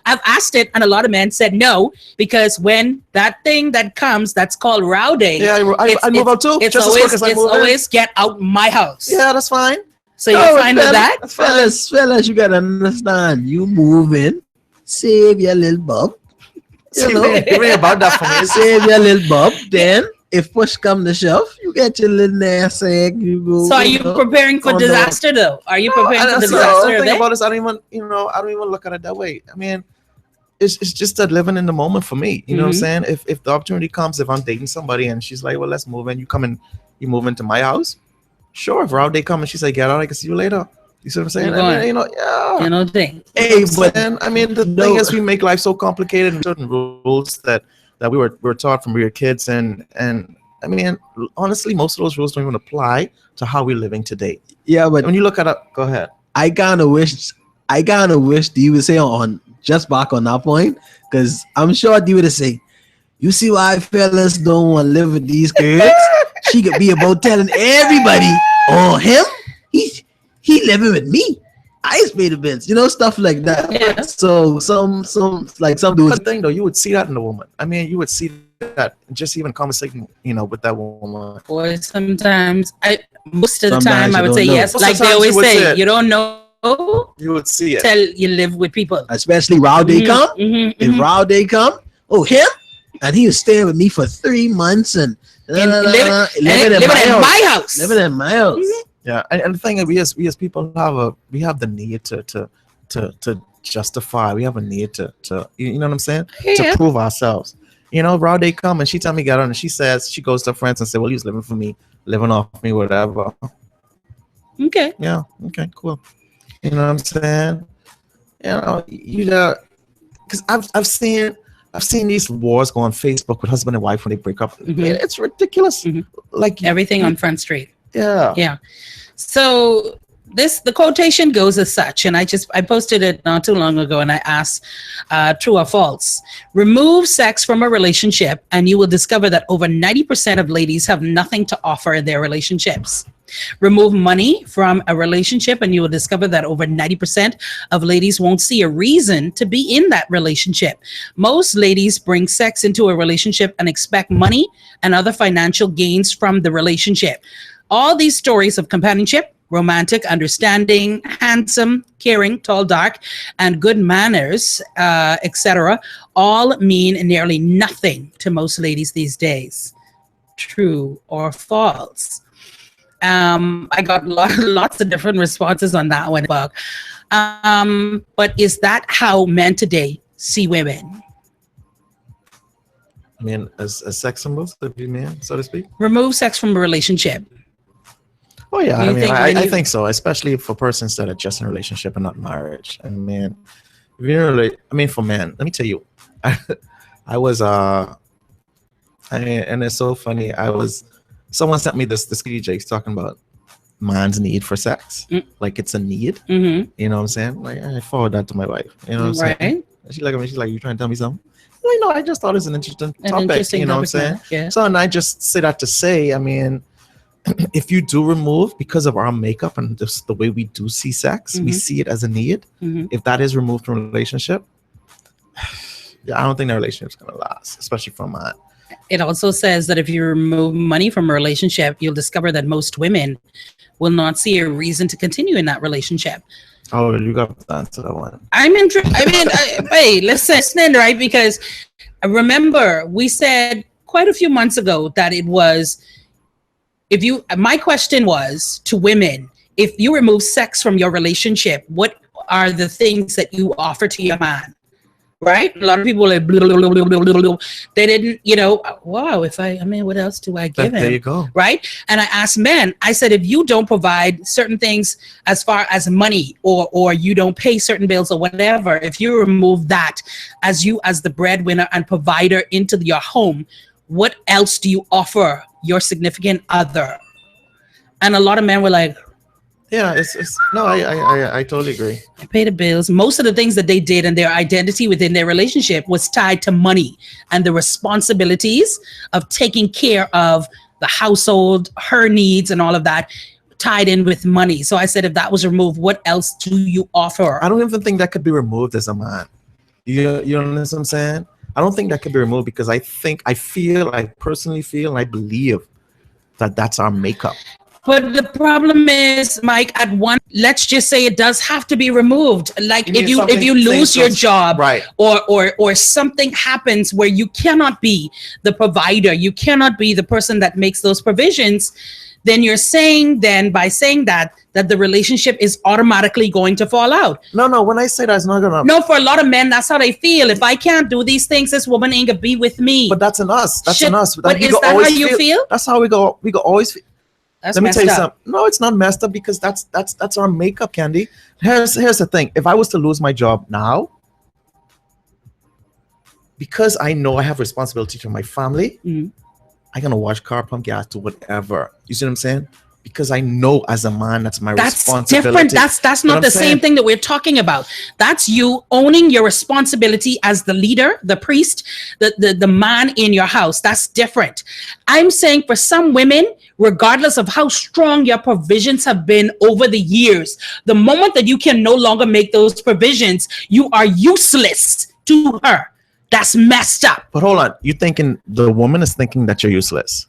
I've asked it, and a lot of men said no, because when that thing that comes, that's called rowdy. Yeah, I move out too. It's Just as quick as I always, move in. always get out my house. Yeah, that's fine. So you're Oh, fine with that? That's fine. Fellas, you gotta understand. You move in, save your little bub. You know, It ain't about that for me. save your little bub. Then, if push come to shove, you get your little nest egg. You go. So are you know. preparing for on the- disaster though? Are you preparing for That's the disaster? thing there? about this. I don't even look at it that way. I mean, it's just that living in the moment for me. You know what I'm saying? If the opportunity comes, if I'm dating somebody and she's like, well, let's move in. You move into my house. Sure. If Rob they come and she's like, get out, I can see you later. You see what I'm saying? You're I mean, going. yeah. You know, thing. Hey, but I mean, the no. thing is, we make life so complicated and certain rules that we were taught from we were kids, and I mean, honestly, most of those rules don't even apply to how we're living today. yeah, but When you look at it, go ahead. I kind of wish you would say on just back on that point, because I'm sure you would say, you see why fellas don't want to live with these girls? She could be about telling everybody, oh, him, he living with me. I just paid the bills, stuff like that. Yeah. So some dudes. But thing though, you would see that in a woman. I mean, you would see that just even conversation, with that woman. Or sometimes most of the Sometimes time I you would don't say know. yes. Most Like of the they times always you would say, say it. you don't know You would see it. till you live with people. Especially Round Day come. Mhm, If mhm. Round Day come, oh, him? And he was staying with me for 3 months and And living living in my house. house. Living in my house. Yeah, and the thing is, we as people have the need to justify. We have a need to you know what I'm saying? Yeah. To prove ourselves. Raw day come and she tell me get on and she says she goes to her friends and say, well, he was living for me, living off me, whatever. Okay. Yeah, okay, cool. You know what I'm saying? You know, because I've seen these wars go on Facebook with husband and wife when they break up. It's ridiculous. Like Everything on Front Street. Yeah. Yeah. So the quotation goes as such, and I posted it not too long ago, and I asked, true or false? Remove sex from a relationship, and you will discover that over 90% of ladies have nothing to offer in their relationships. Remove money from a relationship, and you will discover that over 90% of ladies won't see a reason to be in that relationship. Most ladies bring sex into a relationship and expect money and other financial gains from the relationship. All these stories of companionship, romantic, understanding, handsome, caring, tall, dark, and good manners, etc., all mean nearly nothing to most ladies these days. True or false? I got lots of different responses on that one. But is that how men today see women? I mean, as sex symbols, to be man, so to speak. Remove sex from a relationship. Oh yeah, You I mean, think I think so, especially for persons that are just in a relationship and not marriage. I mean, if you're really, I mean, for men, let me tell you, I was and it's so funny. Someone sent me this Jakes talking about man's need for sex, like it's a need. Mm-hmm. You know what I'm saying? Like I forward that to my wife. You know what I'm saying? She's like, you trying to tell me something? Like, no, I just thought it's an interesting topic. You know what I'm saying? Yeah. So, and I just say that to say, I mean, if you do remove, because of our makeup and just the way we do see sex, we see it as a need. If that is removed from a relationship, I don't think the relationship's gonna last, especially for mine. It also says that if you remove money from a relationship, you'll discover that most women will not see a reason to continue in that relationship. Oh, you got to answer that one. I'm interested. I mean, hey, listen, right? Because remember, we said quite a few months ago that it was, my question was to women, if you remove sex from your relationship, what are the things that you offer to your man? Right? A lot of people are like, blah, blah, blah, blah, blah, blah. They didn't, wow, what else do I give him? There you go. Right? And I asked men, I said, if you don't provide certain things as far as money or you don't pay certain bills or whatever, if you remove that as the breadwinner and provider into your home, what else do you offer your significant other? And a lot of men were like, yeah, I totally agree. I pay the bills. Most of the things that they did and their identity within their relationship was tied to money and the responsibilities of taking care of the household, her needs and all of that tied in with money. So I said, if that was removed, what else do you offer? I don't even think that could be removed as a man. You know what I'm saying? I don't think that could be removed because I personally feel and I believe that that's our makeup. But the problem is, Mike, let's just say it does have to be removed. Like if you lose your job, right, or something happens where you cannot be the provider, you cannot be the person that makes those provisions, then you're saying by saying that the relationship is automatically going to fall out. No, when I say that, it's not gonna. No, for a lot of men, that's how they feel. If I can't do these things, this woman ain't gonna be with me. But that's in us. But is that how you feel? That's how we go. We go always feel. That's Let me tell you messed up. something. No, it's not messed up because that's our makeup, Candy. Here's the thing. If I was to lose my job now, because I know I have responsibility to my family, I'm gonna wash car, pump gas, do whatever. You see what I'm saying? Because I know as a man, that's my responsibility. Different. That's not the same thing that we're talking about. That's you owning your responsibility as the leader, the priest, the man in your house. That's different. I'm saying for some women, regardless of how strong your provisions have been over the years, the moment that you can no longer make those provisions, you are useless to her. That's messed up. But hold on, the woman is thinking that you're useless.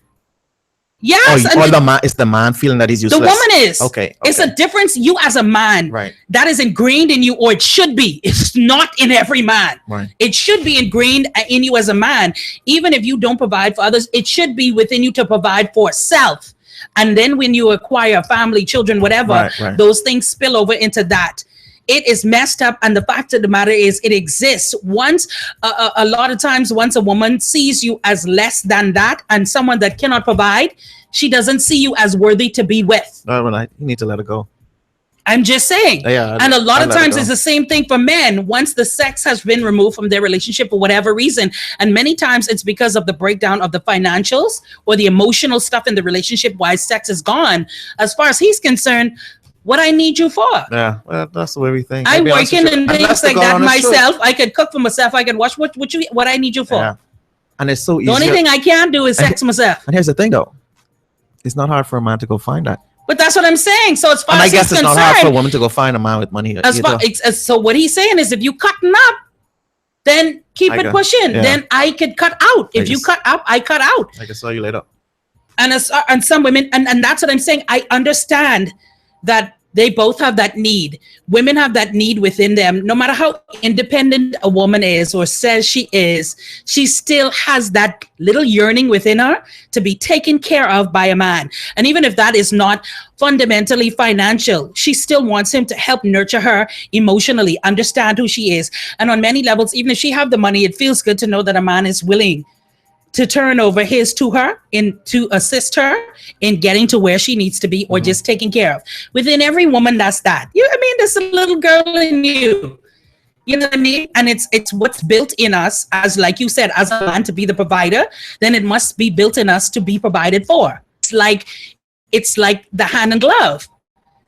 Yes, the man is the man feeling that he's useless. The woman is. Okay. It's a difference. You as a man, right? That is ingrained in you, or it should be. It's not in every man. Right. It should be ingrained in you as a man. Even if you don't provide for others, it should be within you to provide for self. And then when you acquire family, children, whatever, those things spill over into that. It is messed up, and the fact of the matter is, it exists. Once, a lot of times, once a woman sees you as less than that, and someone that cannot provide, she doesn't see you as worthy to be with. You need to let it go. I'm just saying. Yeah, And a lot I of let it times go. it's the same thing for men once the sex has been removed from their relationship for whatever reason. And many times it's because of the breakdown of the financials or the emotional stuff in the relationship why sex is gone. As far as he's concerned, what I need you for? Yeah, well, that's the way we think. I'm To be honest with working you. and And that's things the like God that honest truth. myself. I could cook for myself. I could watch what I need you for. Yeah. And it's so easy. The only thing I can do is sex myself. And here's the thing, though. It's not hard for a man to go find that. But that's what I'm saying. So as far And I as guess he's it's not hard for a concerned, woman to go find a man with money. as far, so what he's saying is if you cutting up, then keep I it got- pushing. yeah. Then I could cut out. If you just- cut up, I cut out. I can saw you later. And some women, and that's what I'm saying. I understand that they both have that need. Women have that need within them. No matter how independent a woman is or says she is, she still has that little yearning within her to be taken care of by a man. And even if that is not fundamentally financial, she still wants him to help nurture her emotionally, understand who she is. And on many levels, even if she have the money, it feels good to know that a man is willing to turn over his to her and to assist her in getting to where she needs to be or just taking care of. Within every woman, that's that. There's a little girl in you. You know what I mean? And it's what's built in us as, like you said, as a man to be the provider, then it must be built in us to be provided for. It's like the hand and glove.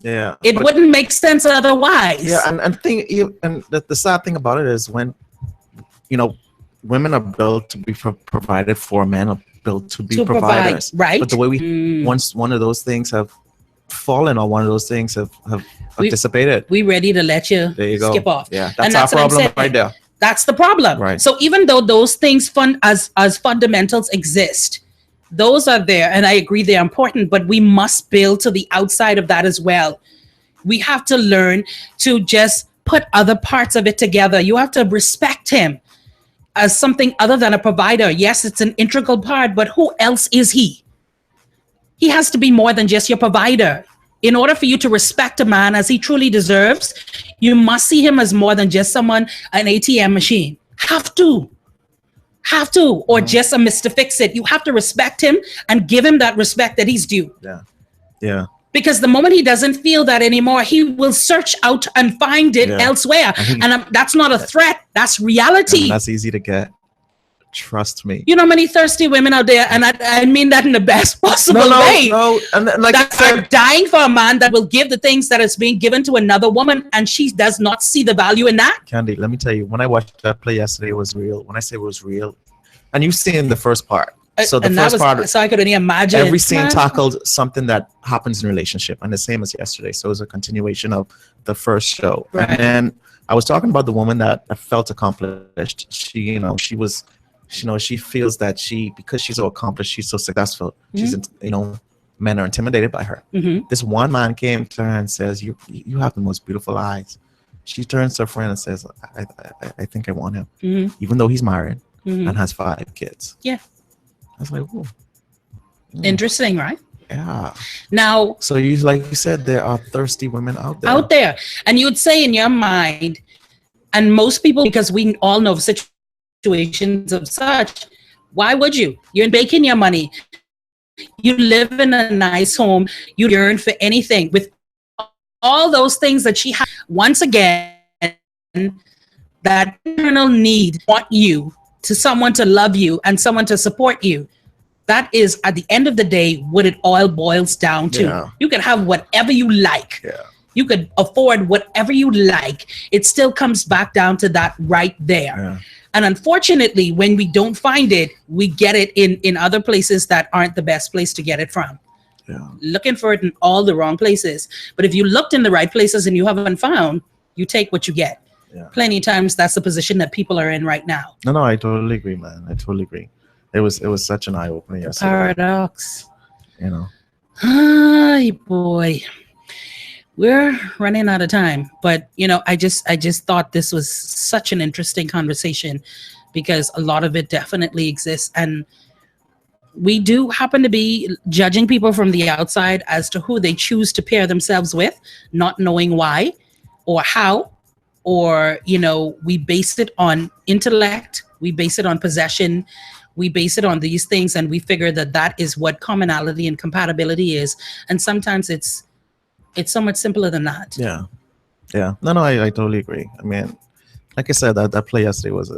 Yeah. It wouldn't make sense otherwise. Yeah, and the sad thing about it is when, women are built to be provided for, men are built to be To provide, providers. right? But the way once one of those things have fallen or one of those things have We- dissipated, We ready to let you, there you go. skip off. Yeah, And that's our that's what I'm problem saying. right there. That's the problem. Right. So even though those things as fundamentals exist, those are there, and I agree they're important, but we must build to the outside of that as well. We have to learn to just put other parts of it together. You have to respect him as something other than a provider. Yes, it's an integral part, but who else is he? He has to be more than just your provider. In order for you to respect a man as he truly deserves, you must see him as more than just someone, an ATM machine. Have to, or just a Mr. Fix-It. You have to respect him and give him that respect that he's due. Yeah. Because the moment he doesn't feel that anymore, he will search out and find it Yeah. elsewhere. And that's not a threat. That's reality. And that's easy to get. Trust me. You know how many thirsty women out there, and I mean that in the best possible way, No. And like I that are said, dying for a man that will give the things that is being given to another woman, and she does not see the value in that. Candy, let me tell you, when I watched that play yesterday, it was real. When I say it was real, and you've seen the first part. So the And that first was, part, so I could only imagine. every scene Man. tackled something that happens in a relationship, and the same as yesterday. So it was a continuation of the first show. Right. And then I was talking about the woman that felt accomplished. She feels that because she's so accomplished, she's so successful. She's, men are intimidated by her. Mhm. This one man came to her and says, "You have the most beautiful eyes." She turns to her friend and says, "I think I want him," Mhm. even though he's married Mhm. and has 5 kids. Yeah. I was like, "Whoa." Interesting, right? Yeah. Now, So like you said, there are thirsty women out there. And you would say in your mind, and most people, because we all know of situations of such, why would you? You're making your money. You live in a nice home. You yearn for anything with all those things that she has. Once again, that internal need, want you to someone to love you and someone to support you. That is, at the end of the day, what it all boils down to. Yeah. You can have whatever you like. Yeah. You could afford whatever you like. It still comes back down to that right there. Yeah. And unfortunately, when we don't find it, we get it in other places that aren't the best place to get it from. Yeah. Looking for it in all the wrong places. But if you looked in the right places and you haven't found, you take what you get. Yeah. Plenty of times that's the position that people are in right now. No, I totally agree, man. I totally agree. It was such an eye opener yesterday. Paradox. Ay, boy. We're running out of time, but I just thought this was such an interesting conversation because a lot of it definitely exists, and we do happen to be judging people from the outside as to who they choose to pair themselves with, not knowing why or how, or we base it on intellect, we base it on possession, we base it on these things, and we figure that is what commonality and compatibility is, and sometimes it's It's so much simpler than that. Yeah. No, I totally agree. I mean, like I said, that play yesterday was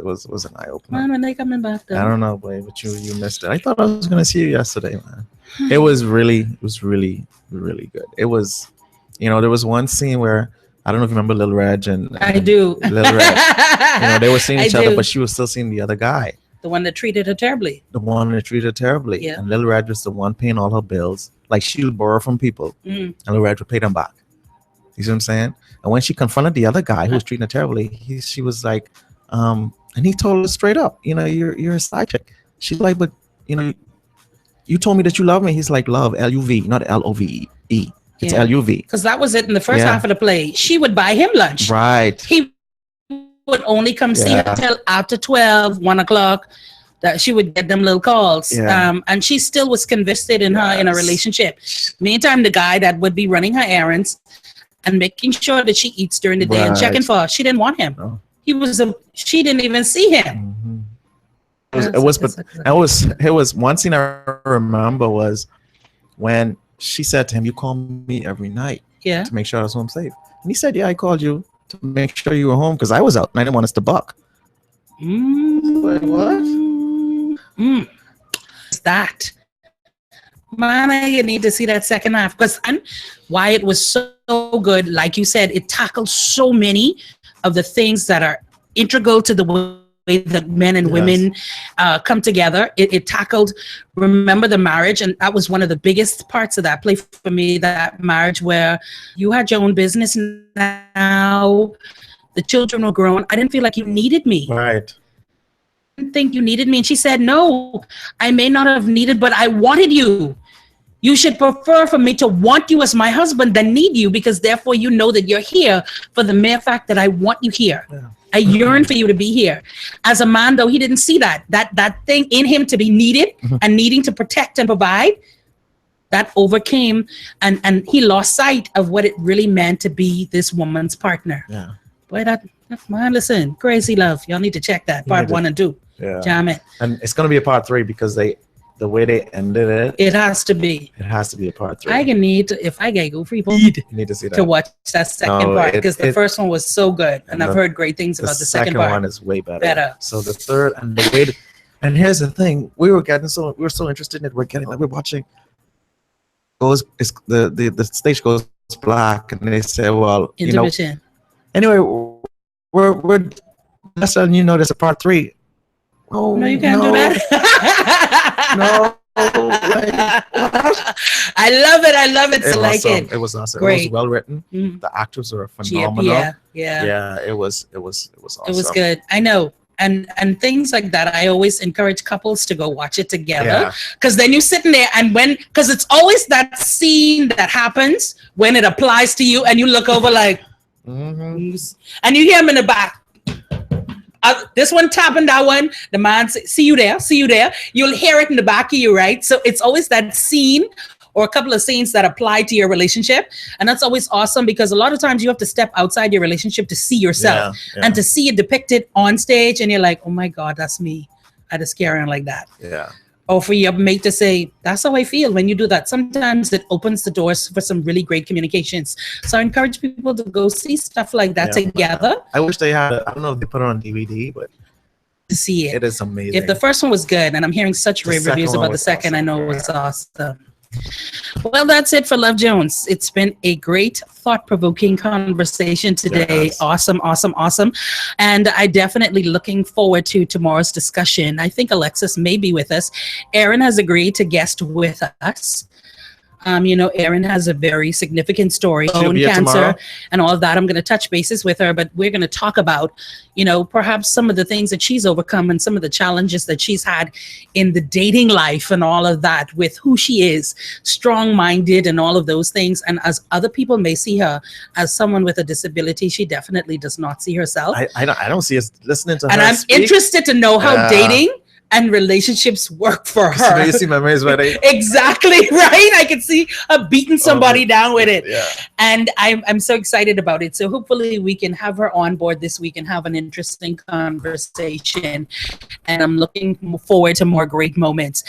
an eye opener. Man, when they coming back though. I don't know, boy, but you missed it. I thought I was gonna see you yesterday, man. It was really good. It was, there was one scene where I don't know if you remember Lil Reg and I do. Lil Reg. They were seeing I each other, do. but she was still seeing the other guy, The one that treated her terribly. the one that treated her terribly. Yeah. And Lil Reg was the one paying all her bills. Like she would borrow from people, Mm. and Lil Reg would pay them back. You see what I'm saying? And when she confronted the other guy who was treating her terribly, she was like, and he told her straight up, you're a side chick. She's like, but you told me that you love me. He's like, love, L-U-V, not L-O-V-E. It's Yeah. L-U-V. Because that was it in the first Yeah. half of the play. She would buy him lunch. Right. He would only come see her Yeah. till after 12, 1 o'clock. That she would get them little calls. Yeah. And she still was invested in her in a Yes. relationship. Meantime, the guy that would be running her errands and making sure that she eats during the day and Right. checking for her, she didn't want him. No. She didn't even see him. Mhm. It was one scene I remember was when she said to him, you call me every night Yeah. to make sure I was home safe. And he said, yeah, I called you to make sure you were home because I was out and I didn't want us to buck. Wait, what? It's that. Man, you need to see that second half because why it was so good. Like you said, it tackled so many of the things that are integral to the way that men and Yes. women come together. It tackled, remember the marriage, and that was one of the biggest parts of that play for me, that marriage where you had your own business now, the children were grown. I didn't feel like you needed me. Right. Didn't think you needed me. And she said, no, I may not have needed, but I wanted you. You should prefer for me to want you as my husband than need you, because therefore you know that you're here for the mere fact that I want you here. Yeah. I yearn for you to be here. As a man, though, he didn't see that thing in him to be needed and needing to protect and provide. That overcame, and he lost sight of what it really meant to be this woman's partner. Yeah. Boy, man, listen, Crazy Love. Y'all need to check that part need to- 1 and 2. Yeah. Jam it. And it's gonna be a part 3 because the way they ended it, It has to be. it has to be a part 3. I can need to, if I get go free, You need to see that. to watch that second No, part, because the it- first one was so good, and and I've the- heard great things The about the second one part. is way better. Better. So the third and the way, and here's the thing: we were so interested in it. We're watching. The stage goes black, and they say, well, Intermission. anyway, we're just letting there's a part 3. Oh, No, you can't do that. No. Like, I love it. I love it. it So was like awesome. it. It was awesome. It Great. was well written. Mhm. The actors were Yeah, phenomenal. yeah. Yeah, it was awesome. It was good. I know. And things like that, I always encourage couples to go watch it together, Yeah. because then you're sitting there, and because it's always that scene that happens when it applies to you, and you look over like, Mhm. and you hear him in the back. This one tapping that one. The man say, see you there. You'll hear it in the back of you, right? So it's always that scene or a couple of scenes that apply to your relationship. And that's always awesome, because a lot of times you have to step outside your relationship to see yourself Yeah, and to see it depicted on stage. And you're like, oh my God, that's me. I just carry on like that. yeah. Or for your mate to say, that's how I feel when you do that. Sometimes it opens the doors for some really great communications. So I encourage people to go see stuff like that Yeah. together I wish they had. I don't know if they put it on DVD, but to see it. it is amazing. If the first one was good, and I'm hearing such The rave second reviews one about the was second, I awesome. know it was awesome. Well, that's it for Love Jones. It's been a great, thought-provoking conversation today. Yes. Awesome. And I definitely looking forward to tomorrow's discussion. I think Alexis may be with us. Erin has agreed to guest with us. Erin has a very significant story, She'll bone be here cancer, tomorrow. and all of that. I'm going to touch bases with her, but we're going to talk about, perhaps some of the things that she's overcome and some of the challenges that she's had in the dating life and all of that, with who she is, strong-minded and all of those things. And as other people may see her as someone with a disability, she definitely does not see herself. I don't see us listening to And her I'm speak. interested to know how Yeah. dating and relationships work for So now her. you see my man's wedding. Exactly, right? I can see her beating somebody down with it. Yeah. And I'm so excited about it. So hopefully we can have her on board this week and have an interesting conversation. And I'm looking forward to more great moments.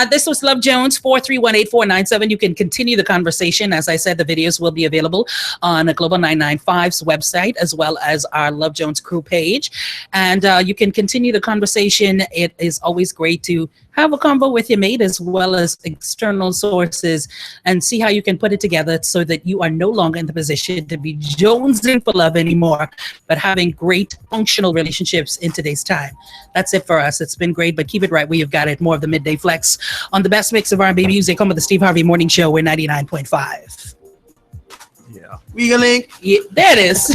This was Love Jones, 4318497. You can continue the conversation. As I said, the videos will be available on Global 995's website, as well as our Love Jones crew page. And you can continue the conversation. It is always great to have a convo with your mate, as well as external sources, and see how you can put it together so that you are no longer in the position to be jonesing for love anymore, but having great functional relationships in today's time. That's it for us. It's been great, but keep it right where you've got it. More of the Midday Flex on the best mix of R&B music. Home of the Steve Harvey Morning Show. We're 99.5. Yeah. We gonna link. Yeah, there it is.